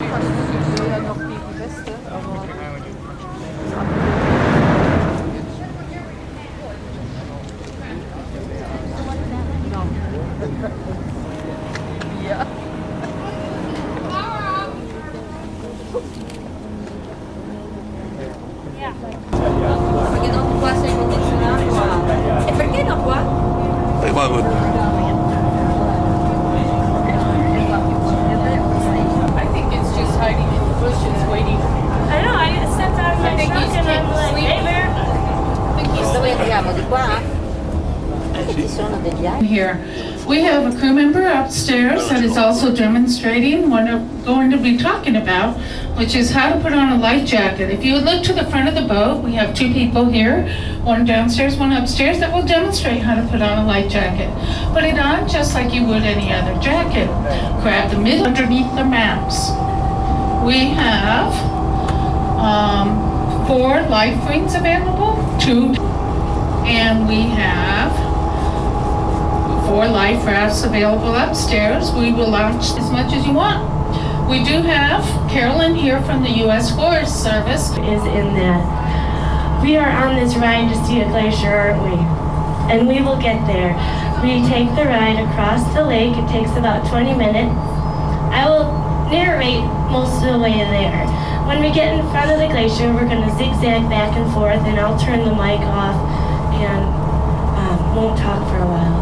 ja noch die Weste, aber ja. Perché non qua sei condizionato qua? E perché no qua? I think it's just hiding in the bushes waiting. I know, I stepped out of my think truck he's and I'm like, sleeping. hey bear. I think he's Dove andiamo? Di qua? Ci sono degli altri. Here. We have a crew member upstairs that is also demonstrating what we're going to be talking about, which is how to put on a life jacket. If you would look to the front of the boat, we have two people here, one downstairs, one upstairs, that will demonstrate how to put on a life jacket. Put it on just like you would any other jacket. Grab the middle underneath the maps. We have 4 life rings available, 2, and we have 4 life rafts available upstairs. We will launch as much as you want. We do have Carolyn here from the U.S. Forest Service. Is in that we are on this ride to see a glacier, aren't we? And we will get there. We take the ride across the lake. It takes about 20 minutes. I will narrate most of the way there. When we get in front of the glacier, we're going to zigzag back and forth, and I'll turn the mic off and won't talk for a while.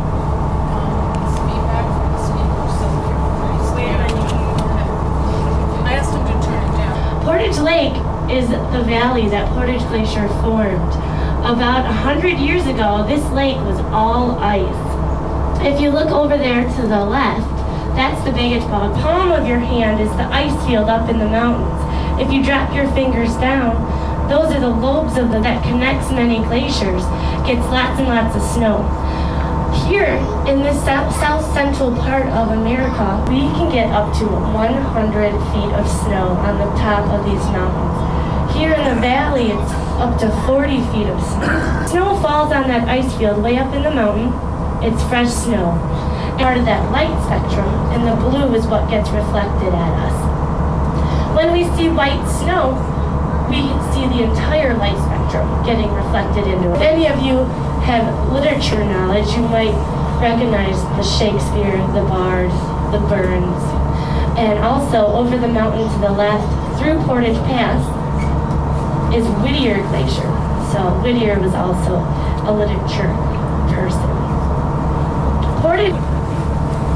I asked him to turn it down. Portage Lake is the valley that Portage Glacier formed. About 100 years ago, this lake was all ice. If you look over there to the left, that's the biggest ball. The palm of your hand is the ice field up in the mountains. If you drop your fingers down, those are the lobes that connects many glaciers. Gets lots and lots of snow. Here in the south central part of America, we can get up to 100 feet of snow on the top of these mountains. Here in the valley, it's up to 40 feet of snow. Snow falls on that ice field way up in the mountain. It's fresh snow. Part of that light spectrum, and the blue is what gets reflected at us. When we see white snow, we see the entire light spectrum getting reflected into it. If any of you have literature knowledge, you might recognize the Shakespeare, the Bard, the Burns. And also over the mountain to the left, through Portage Pass, is Whittier Glacier. So Whittier was also a literature person. Portage,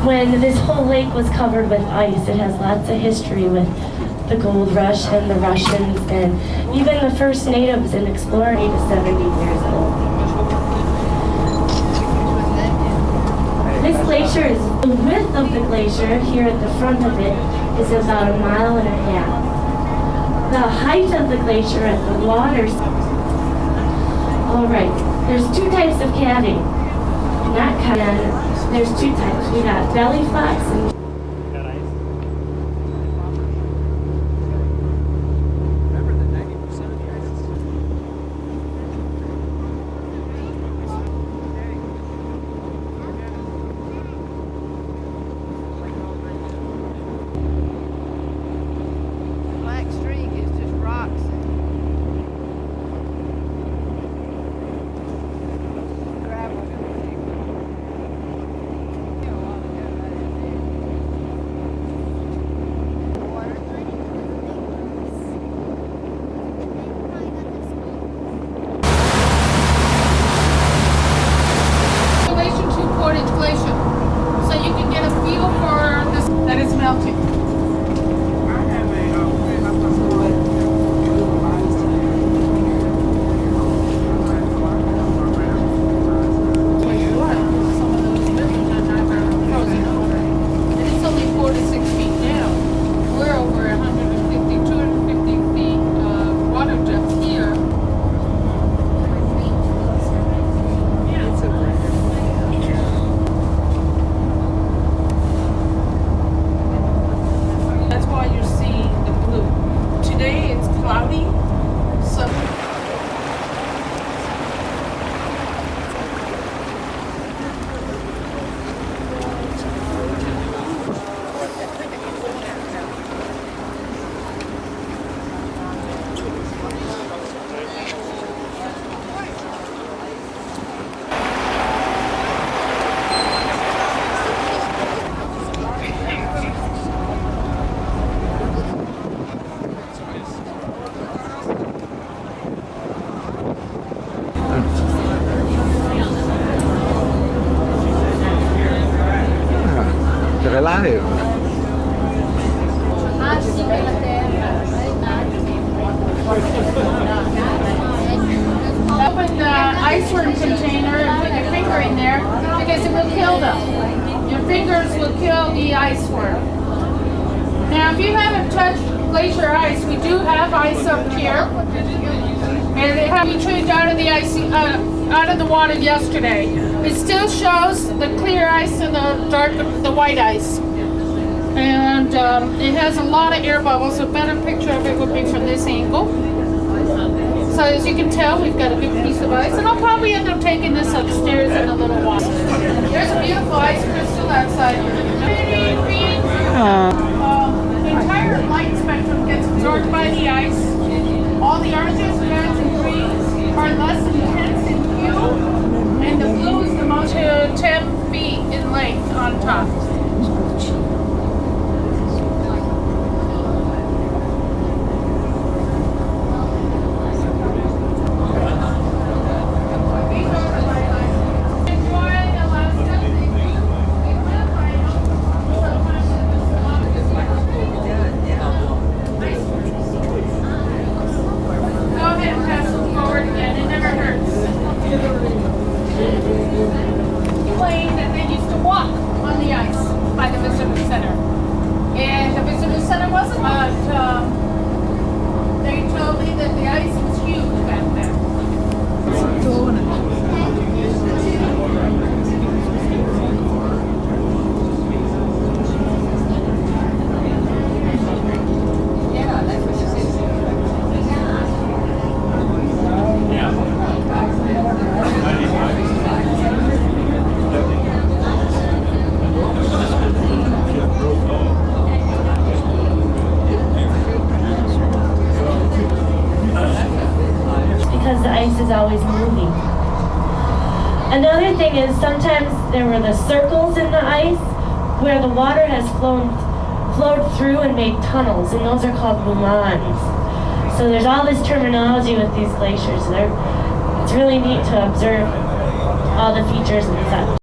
when this whole lake was covered with ice, it has lots of history with the gold rush and the Russians and even the first natives and explorers 80 to 70 years old. This glacier is, the width of the glacier here at the front of it is about 1.5 miles. The height of the glacier at the water. All right, there's 2 types of caving. Not caving, there's 2 types. We got belly flats and worm container and put your finger in there because it will kill them. Your fingers will kill the ice worm. Now, if you haven't touched glacier ice, we do have ice up here, and they have retrieved out of the ice, out of the water yesterday. It still shows the clear ice and the white ice, and it has a lot of air bubbles. A better picture of it would be from this angle. So as you can tell, we've got a good piece of ice, and I'll probably end up taking this upstairs in a little while. There's a beautiful ice crystal outside. The entire light spectrum gets absorbed by the ice. All the oranges, reds, and greens are less intense in hue, and the blue is the most 10 feet in length on top. That they used to walk on the ice by the visitor center, and the visitor center wasn't, but they told me that the ice was huge back there. Because the ice is always moving. Another thing is sometimes there were the circles in the ice where the water has flowed through and made tunnels, and those are called moulins. So there's all this terminology with these glaciers. It's really neat to observe all the features and such.